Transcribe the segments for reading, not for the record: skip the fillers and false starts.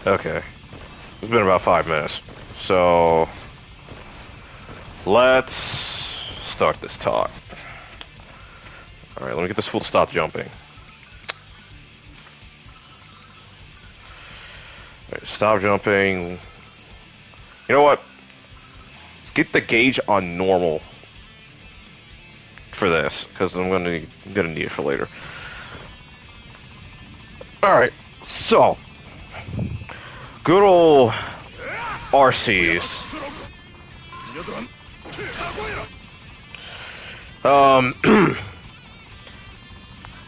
Okay. It's been about 5 minutes. So... let's start this talk. Alright, let me get this fool to stop jumping. Alright, stop jumping. You know what? Get the gauge on normal for this, because I'm gonna need it for later. Alright, so good old RCs.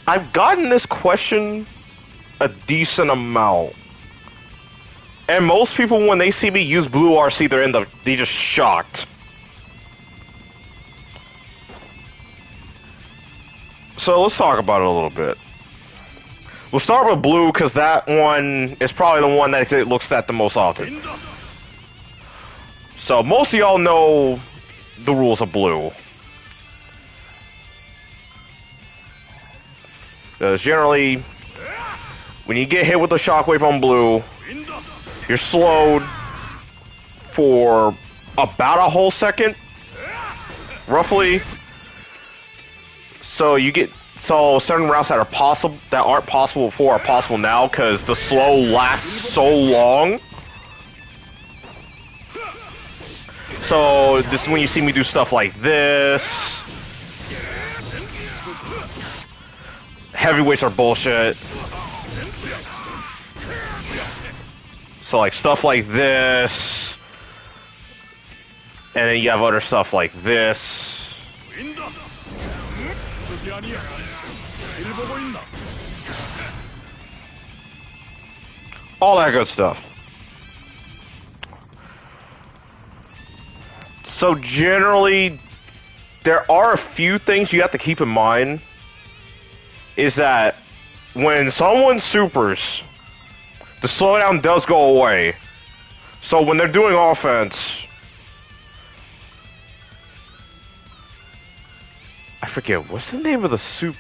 I've gotten this question a decent amount. And most people, when they see me use blue RC, they're just shocked. So let's talk about it a little bit. We'll start with blue, because that one is probably the one that it looks at the most often. So most of y'all know the rules of blue. Because generally, when you get hit with a shockwave on blue, you're slowed for about a whole second, roughly. So certain routes that aren't possible before are possible now because the slow lasts so long. So this is when you see me do stuff like this. Heavyweights are bullshit. So like stuff like this. And then you have other stuff like this. All that good stuff. So generally, there are a few things you have to keep in mind. Is that when someone supers, the slowdown does go away. So when they're doing offense, I forget, what's the name of the super?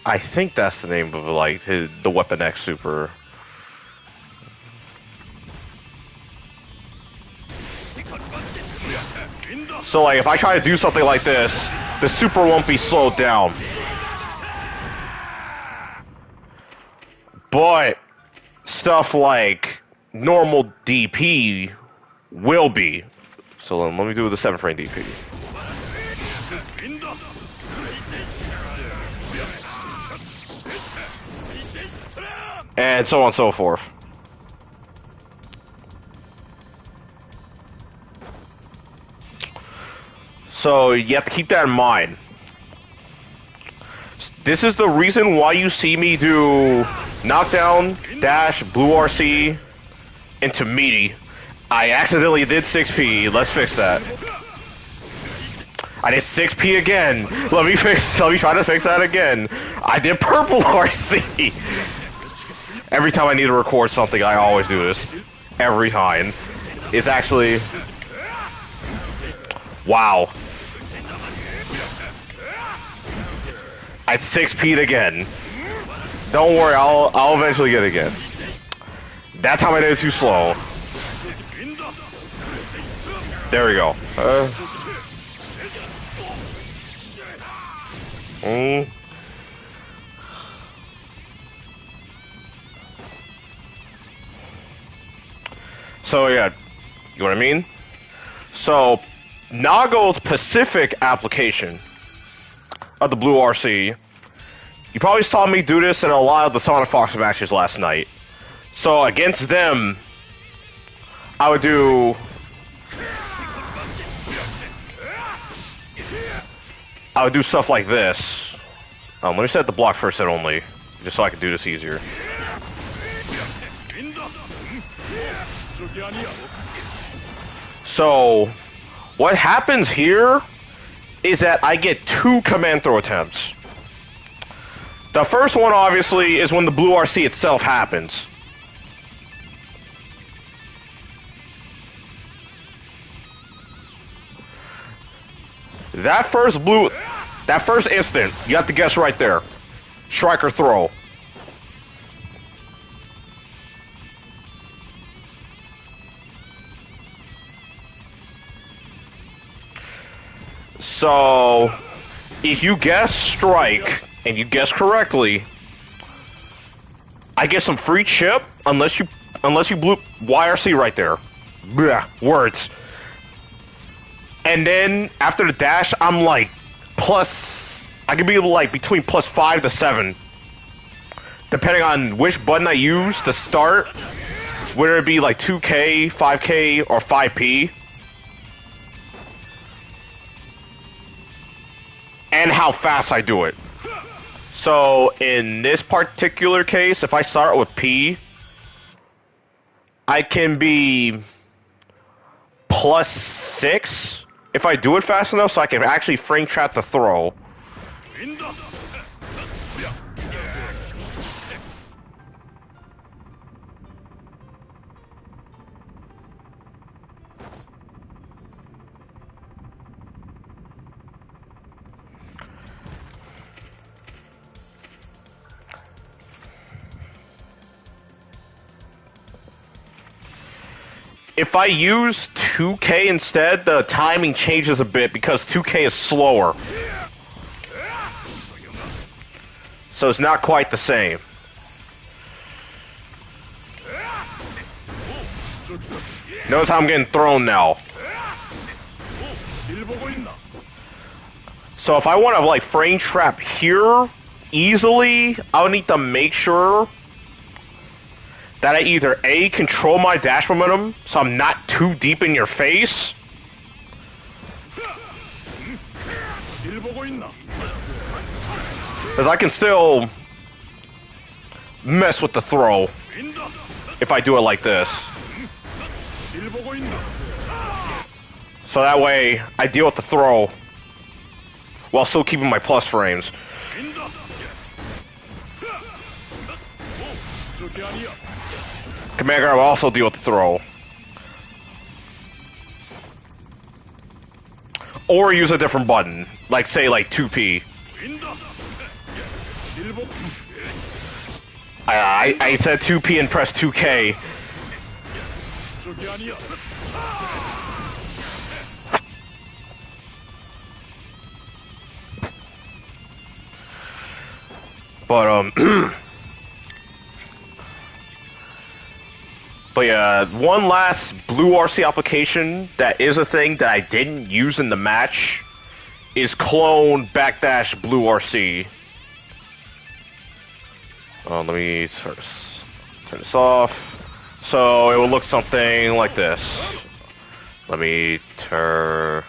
I think that's the name of like the Weapon X super. So like if I try to do something like this, the super won't be slowed down. But stuff like normal DP will be. So let me do the 7-frame DP. And so on and so forth. So you have to keep that in mind. This is the reason why you see me do knockdown, dash, blue RC, into meaty. I accidentally did 6P. Let's fix that. I did 6P again. Let me try to fix that again. I did purple RC. Every time I need to record something, I always do this. Every time. It's actually... wow. I 6P'd again. Don't worry, I'll eventually get it again. That time I did it too slow. There we go. So yeah, you know what I mean? So, Nago's Pacific application of the blue RC, you probably saw me do this in a lot of the Sonic Fox matches last night. So against them, I would do... stuff like this. Let me set the block first hit only, just so I can do this easier. So, what happens here is that I get 2 command throw attempts. The first one, obviously, is when the blue RC itself happens. That first instant, you have to guess right there. Strike or throw. So, if you guess strike, and you guess correctly, I get some free chip, unless you blew YRC right there. Blah, words. And then, after the dash, I'm like, I can be like between +5 to 7. Depending on which button I use to start, whether it be like 2K, 5K, or 5P. And how fast I do it. So, in this particular case, if I start with P, I can be +6 if I do it fast enough, so I can actually frame trap the throw. If I use 2K instead, the timing changes a bit because 2K is slower. So it's not quite the same. Notice how I'm getting thrown now. So if I want to like frame trap here easily, I'll need to make sure that I either A, control my dash momentum so I'm not too deep in your face, because I can still mess with the throw if I do it like this. So that way I deal with the throw while still keeping my plus frames. Command Guard will also deal with the throw. Or use a different button, like say like 2P. I said 2P and press 2K. But But yeah, one last blue RC application that is a thing that I didn't use in the match is clone backdash blue RC. Let me turn this off. So it will look something like this. Let me turn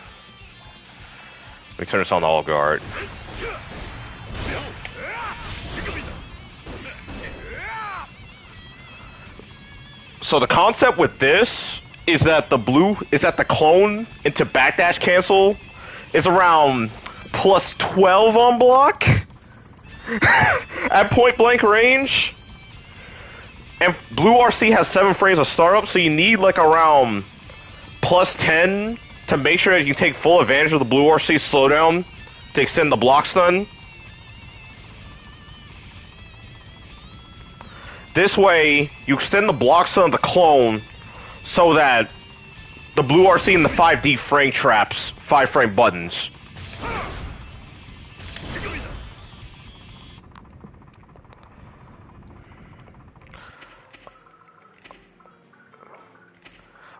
this on the all guard. So the concept with this is that the clone into backdash cancel is around +12 on block at point blank range. And blue RC has 7 frames of startup, so you need like around +10 to make sure that you take full advantage of the blue RC slowdown to extend the block stun. This way, you extend the block stun of the clone so that the blue RC and the 5D frame traps 5 frame buttons.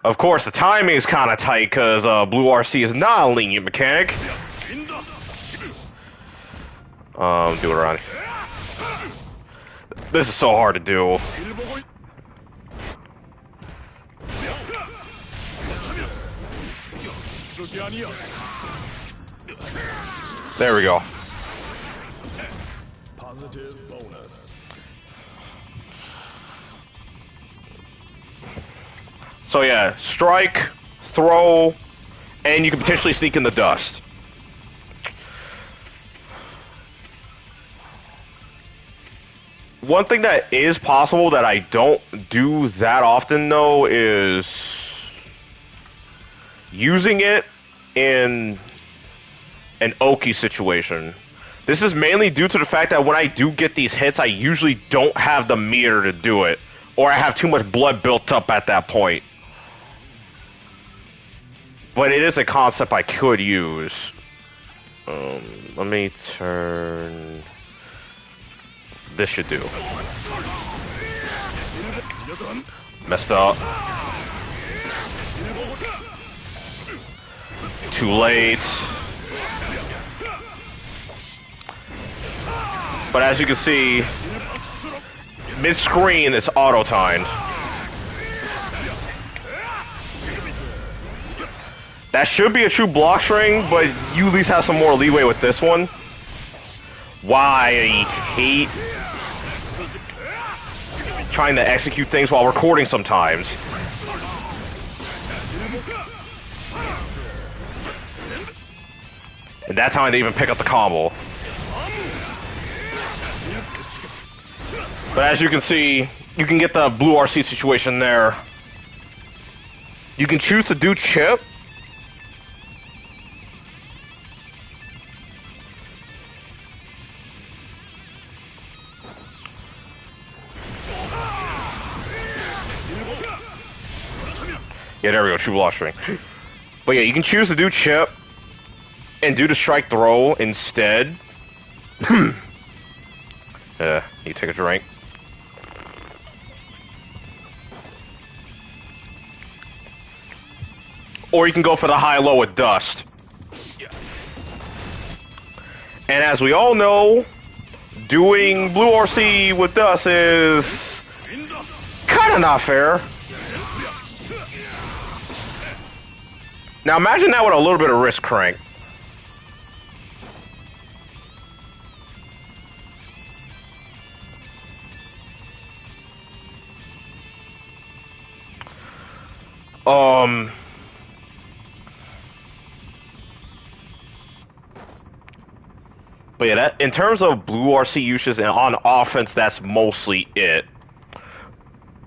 Of course, the timing is kind of tight because blue RC is not a lenient mechanic. Do it around. This is so hard to do. There we go. Positive bonus. So yeah, strike, throw, and you can potentially sneak in the dust. One thing that is possible that I don't do that often, though, is using it in an Oki situation. This is mainly due to the fact that when I do get these hits, I usually don't have the meter to do it, or I have too much blood built up at that point. But it is a concept I could use. Let me turn... This should do. Messed up. Too late. But as you can see, mid-screen it's auto-timed. That should be a true block string, but you at least have some more leeway with this one. Why I hate trying to execute things while recording sometimes. And that's how I didn't even pick up the combo. But as you can see, you can get the blue RC situation there. You can choose to do chip. Yeah, there we go, true block string. But yeah, you can choose to do chip and do the strike throw instead. You take a drink. Or you can go for the high-low with dust. And as we all know, doing blue RC with dust is kinda not fair. Now imagine that with a little bit of wrist crank. But yeah, that, in terms of blue RC uses and on offense, that's mostly it.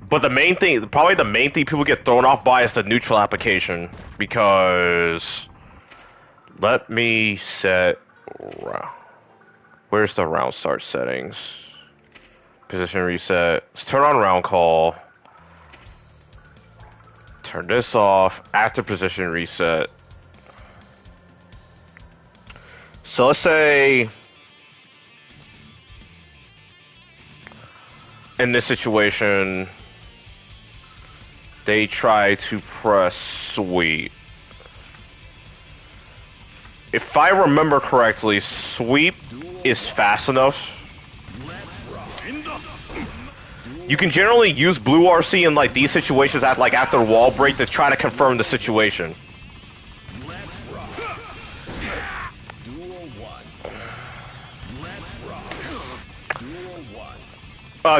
But the main thing, probably the main thing people get thrown off by is the neutral application. Because, let me set, where's the round start settings? Position reset, let's turn on round call. Turn this off, after position reset. So let's say, in this situation, they try to press sweep. If I remember correctly, sweep is fast enough. You can generally use blue RC in like these situations at like after wall break to try to confirm the situation.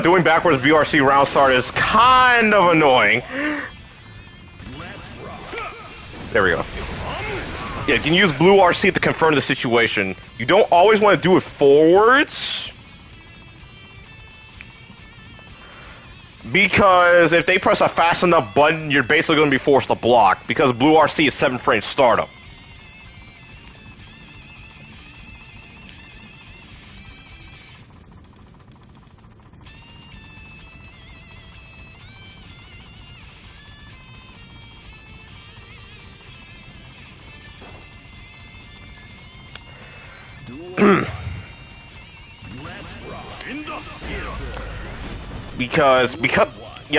Doing backwards BRC round start is kind of annoying. There we go. Yeah, you can use blue RC to confirm the situation. You don't always want to do it forwards, because if they press a fast enough button, you're basically going to be forced to block, because blue RC is 7-frame startup.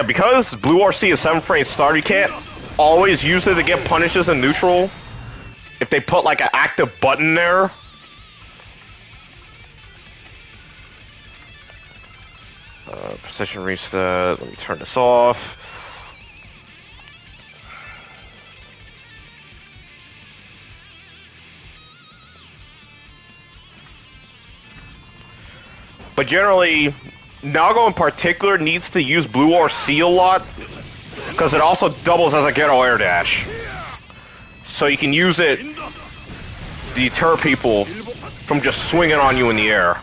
because blue RC is 7-frame start, you can't always use it to get punishes in neutral. If they put like an active button there. Position reset, let me turn this off. But generally, Nago in particular needs to use blue RC a lot, because it also doubles as a ghetto air dash. So you can use it to deter people from just swinging on you in the air.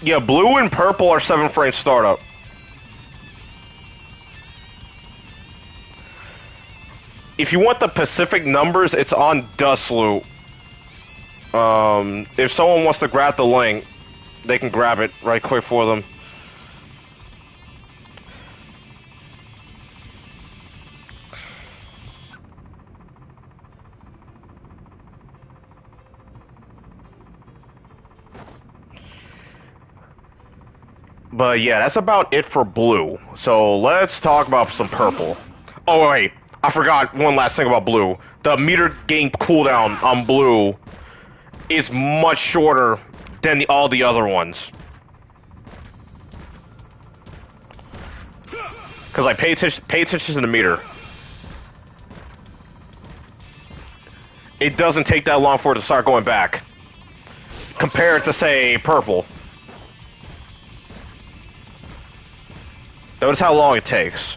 Yeah, blue and purple are 7-frame startup. If you want the Pacific numbers, it's on Dust Loop. If someone wants to grab the link, they can grab it right quick for them. But yeah, that's about it for blue. So let's talk about some purple. Oh wait, I forgot one last thing about blue. The meter gain cooldown on blue is much shorter than all the other ones. Cause like pay attention to the meter. It doesn't take that long for it to start going back. Compared to say purple. Notice how long it takes.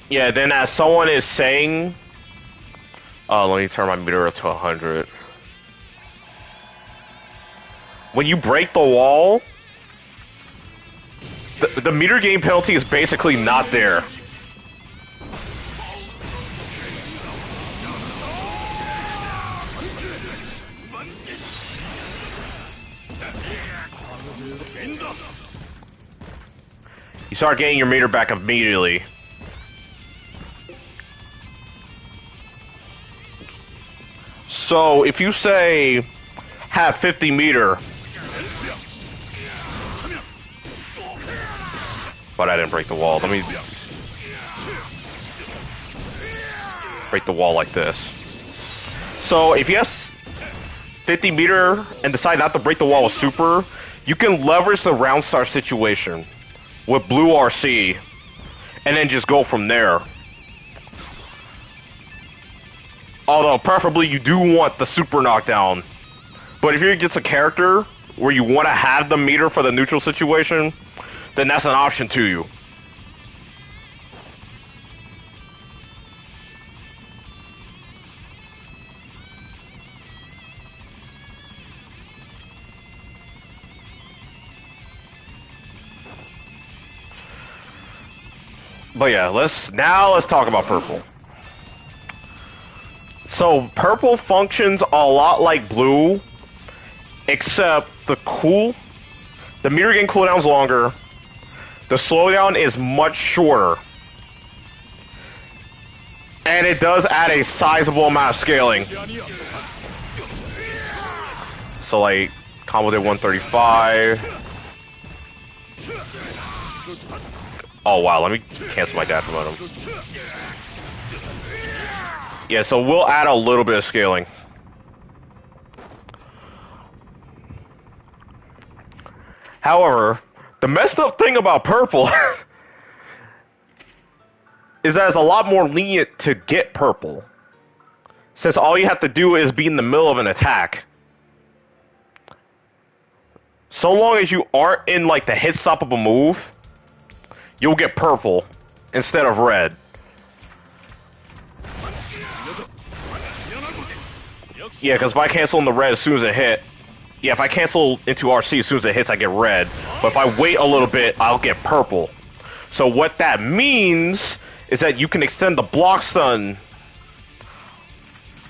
Yeah, then as someone is saying... let me turn my meter up to 100. When you break the wall, the meter gain penalty is basically not there. You start getting your meter back immediately. So, if you say, have 50 meter, but I didn't break the wall, let me break the wall like this. So, if you have 50 meter and decide not to break the wall with super, you can leverage the round star situation with blue RC, and then just go from there. Although, preferably, you do want the super knockdown. But if you're just a character where you want to have the meter for the neutral situation, then that's an option to you. But yeah, let's talk about purple. So, purple functions a lot like blue, except the meter gain cooldown's longer, the slowdown is much shorter, and it does add a sizable amount of scaling. So, like, combo did 135. Oh wow, let me cancel my dash momentum. Yeah, so we'll add a little bit of scaling. However, the messed up thing about purple is that it's a lot more lenient to get purple, since all you have to do is be in the middle of an attack. So long as you aren't in like the hit stop of a move, you'll get purple instead of red. Yeah, because if I cancel in the red as soon as it hit... Yeah, if I cancel into RC as soon as it hits, I get red. But if I wait a little bit, I'll get purple. So what that means is that you can extend the block stun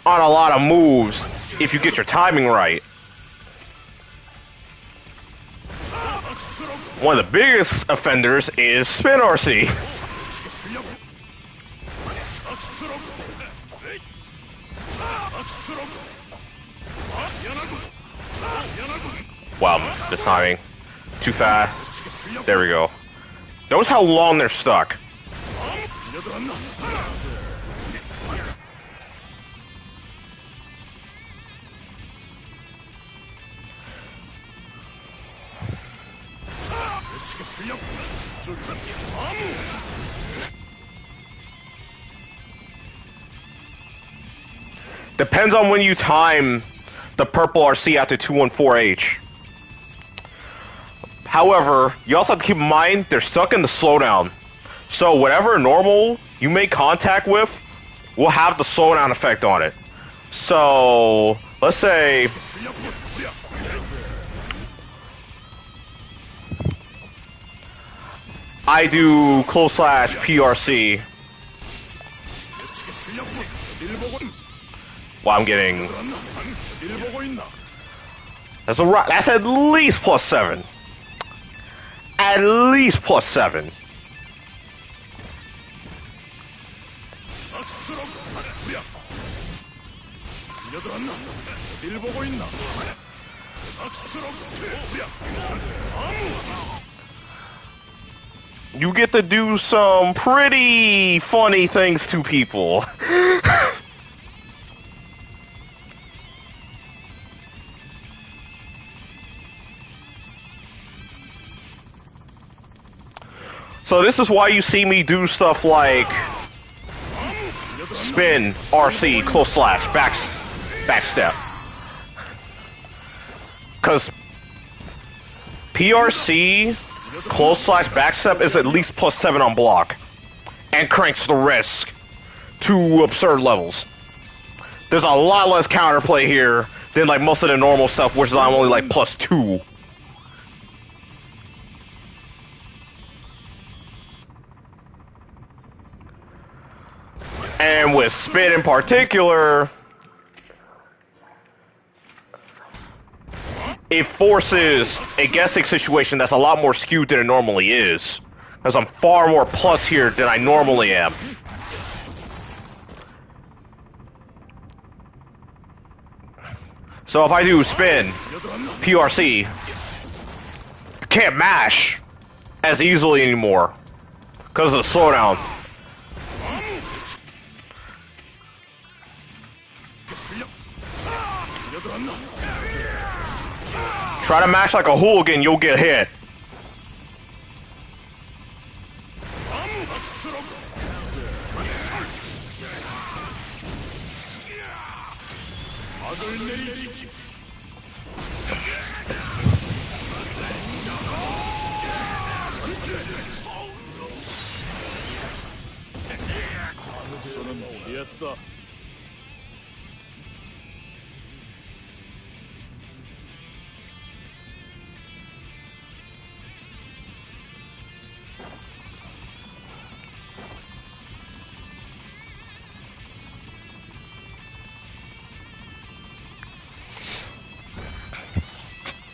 on a lot of moves if you get your timing right. One of the biggest offenders is spin RC. Wow, this timing. Too fast. There we go. Notice how long they're stuck. Depends on when you time the purple RC after 214H. However, you also have to keep in mind they're stuck in the slowdown. So whatever normal you make contact with will have the slowdown effect on it. So let's say I do close slash PRC. Well, I'm getting that's at least +7. At least +7. You get to do some pretty funny things to people. So this is why you see me do stuff like spin, RC, close slash, back step. Because PRC, close slash, back step is at least +7 on block. And cranks the risk to absurd levels. There's a lot less counterplay here than like most of the normal stuff, which is I'm only like +2. And with spin in particular, it forces a guessing situation that's a lot more skewed than it normally is. Because I'm far more plus here than I normally am. So if I do spin, PRC, can't mash as easily anymore because of the slowdown. Try to mash like a hooligan, you'll get hit.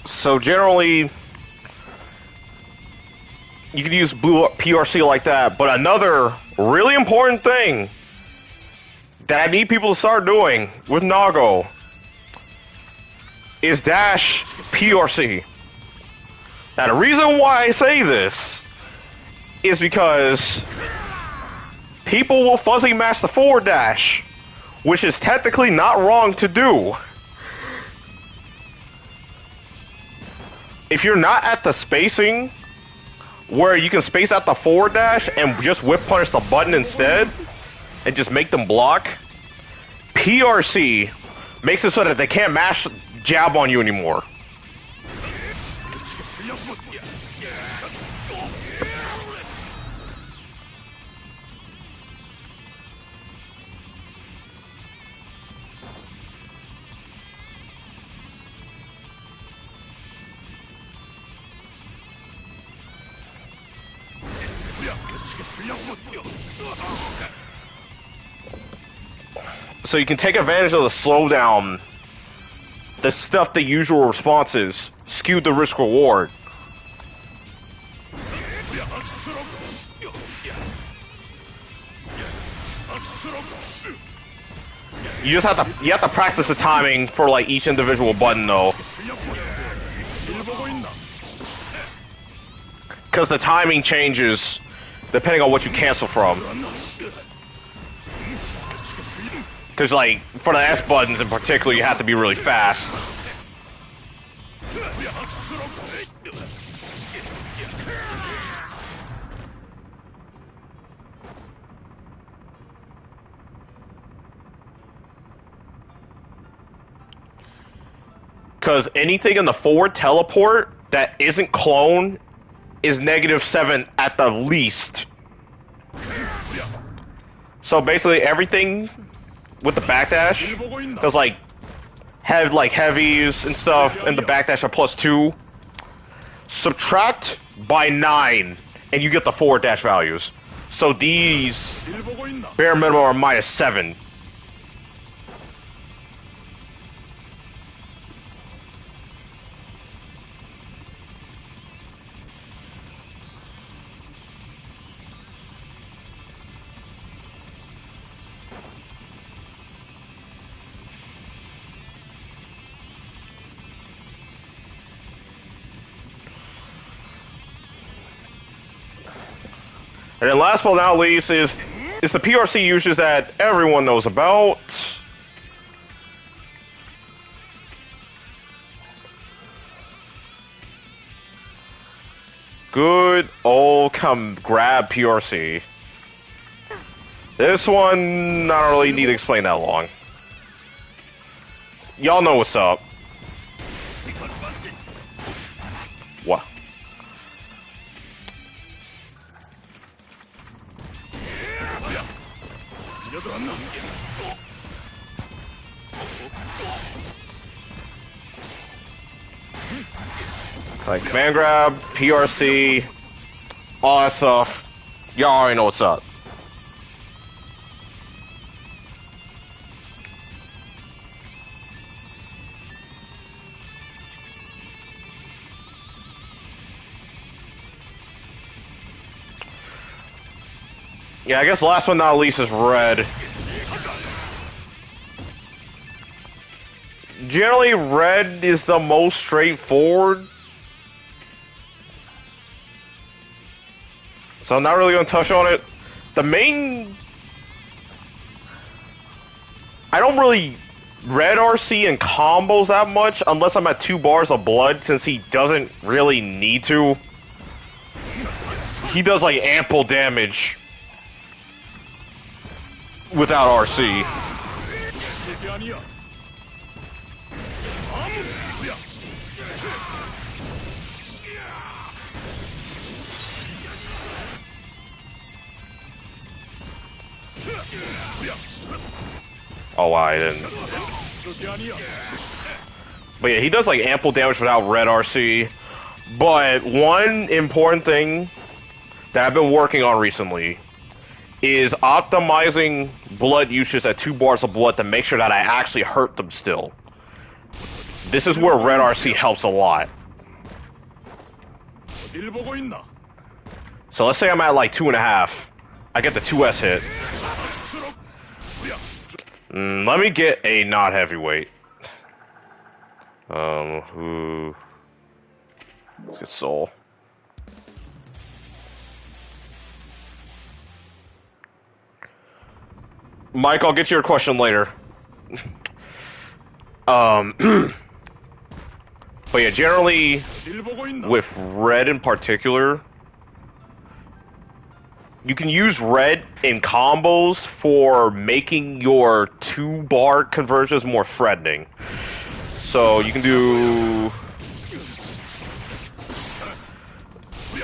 So generally, you can use blue PRC like that, but another really important thing that I need people to start doing with Nago is dash PRC. Now the reason why I say this is because people will fuzzy mash the forward dash, which is technically not wrong to do. If you're not at the spacing where you can space out the forward dash and just whip punish the button instead and just make them block, PRC makes it so that they can't mash jab on you anymore. So you can take advantage of the slowdown, the stuff the usual responses, skew the risk reward. You have to practice the timing for like each individual button though. Because the timing changes depending on what you cancel from. Because, like, for the S buttons in particular, you have to be really fast. Because anything in the forward teleport that isn't clone is -7 at the least. So basically everything with the backdash, because like heavies and stuff, and the backdash are +2. Subtract by 9, and you get the forward dash values. So these bare minimum are -7. And then last but not least is the PRC uses that everyone knows about. Good old come grab PRC. This one, I don't really need to explain that long. Y'all know what's up. What? Like command grab, PRC, all that stuff. Y'all already know what's up. Yeah, I guess last but not least is red. Generally, red is the most straightforward. So I'm not really going to touch on it. The main... I don't really red RC in combos that much unless I'm at 2 bars of blood, since he doesn't really need to. He does like ample damage without RC. Oh wow, I didn't. But yeah, he does like ample damage without red RC. But one important thing that I've been working on recently is optimizing blood usage at 2 bars of blood to make sure that I actually hurt them still. This is where red RC helps a lot. So let's say I'm at like 2.5. I get the 2S hit. Let me get a not heavyweight. Who? Let's get Soul. Mike, I'll get to your question later. But yeah, generally, with red in particular, you can use red in combos for making your 2-bar conversions more threatening. So you can do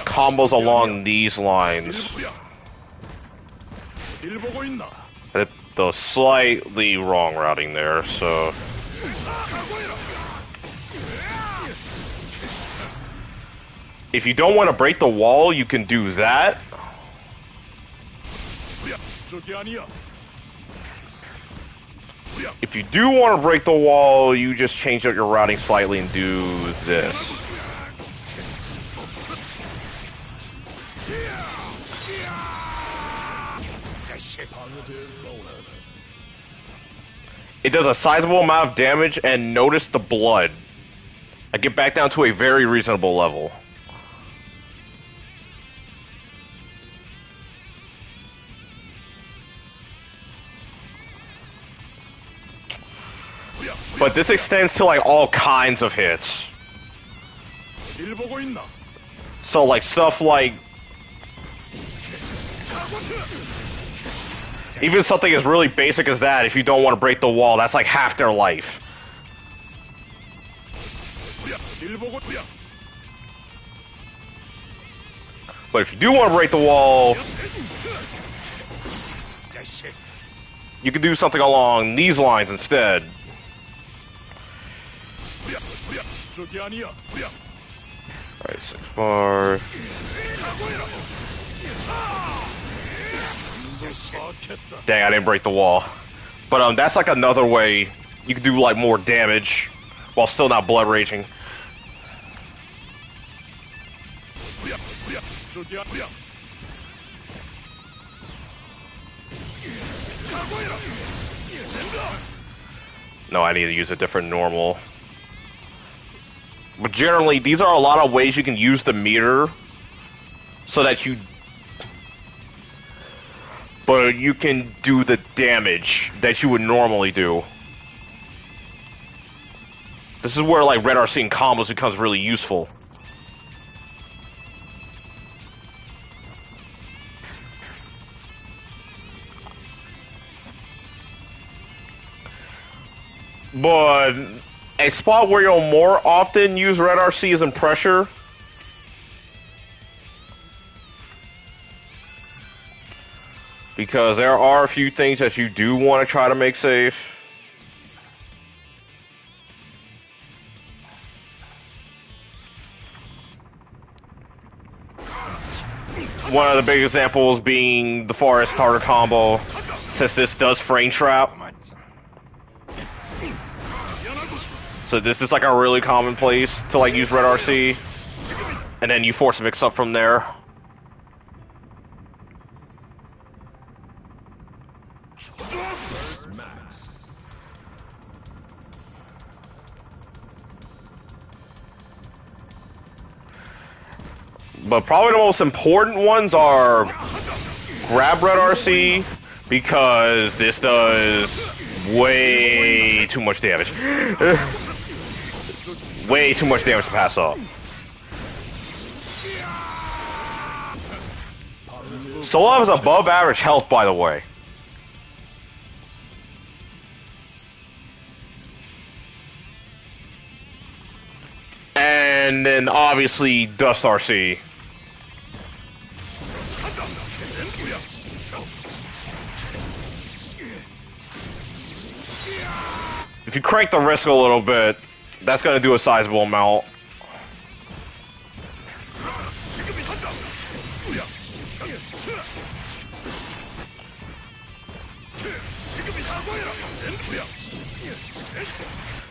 combos along these lines. The slightly wrong routing there, so... If you don't want to break the wall, you can do that. If you do want to break the wall, you just change up your routing slightly and do this. It does a sizable amount of damage, and notice the blood. I get back down to a very reasonable level. But this extends to like all kinds of hits. So like stuff like... Even something as really basic as that, if you don't want to break the wall, that's like half their life. But if you do want to break the wall, you can do something along these lines instead. Alright, 6 bar. Dang, I didn't break the wall. But that's like another way you can do like more damage while still not blood raging. No, I need to use a different normal. But generally, these are a lot of ways you can use the meter so that you can do the damage that you would normally do. This is where like Red RC and combos becomes really useful. But a spot where you'll more often use Red RC is in pressure. Because there are a few things that you do want to try to make safe. One of the big examples being the Forest Starter combo, since this does frame trap. So this is like a really common place to like use Red RC, and then you force mix up from there. But probably the most important ones are grab Red RC, because this does way too much damage. Way too much damage to pass up. Soul has above average health, by the way. And then obviously Dust RC. If you crank the risk a little bit, that's going to do a sizable amount.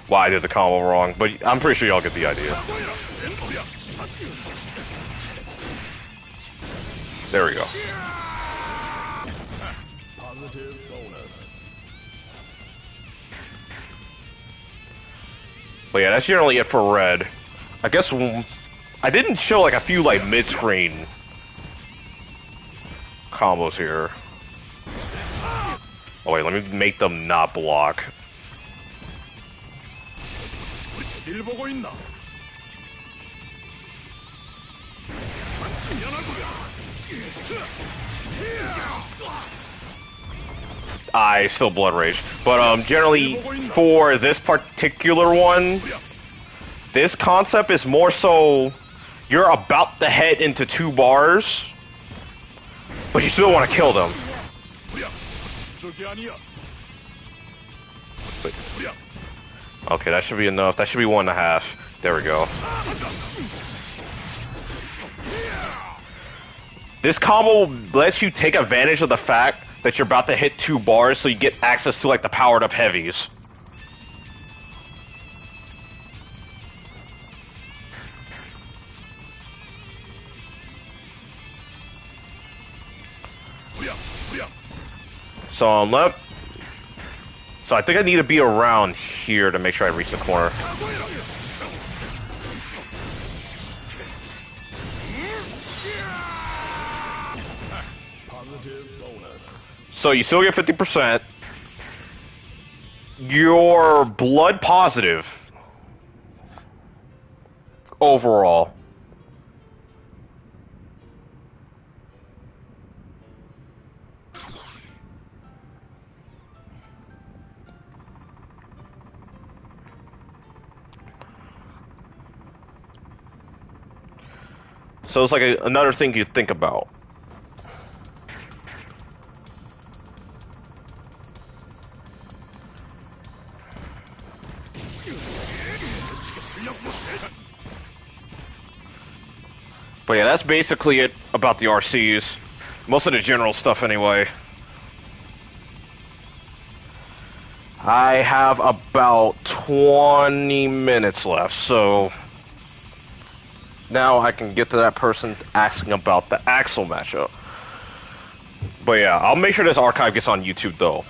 Well, I did the combo wrong, but I'm pretty sure y'all get the idea. There we go. Positive bonus. But yeah, that's generally it for red. I guess I didn't show like a few like mid-screen combos here. Oh wait, let me make them not block. I still blood rage, but generally for this particular one, this concept is more so you're about to head into 2 bars, but you still want to kill them. Wait. Okay, that should be enough. That should be 1.5. There we go. This combo lets you take advantage of the fact that you're about to hit 2 bars, so you get access to like the powered up heavies. So so I think I need to be around here to make sure I reach the corner. So you still get 50%. You're blood positive overall. So it's like another thing you think about. But yeah, that's basically it about the RCs. Most of the general stuff anyway. I have about 20 minutes left, so now I can get to that person asking about the Axel matchup. But yeah, I'll make sure this archive gets on YouTube though.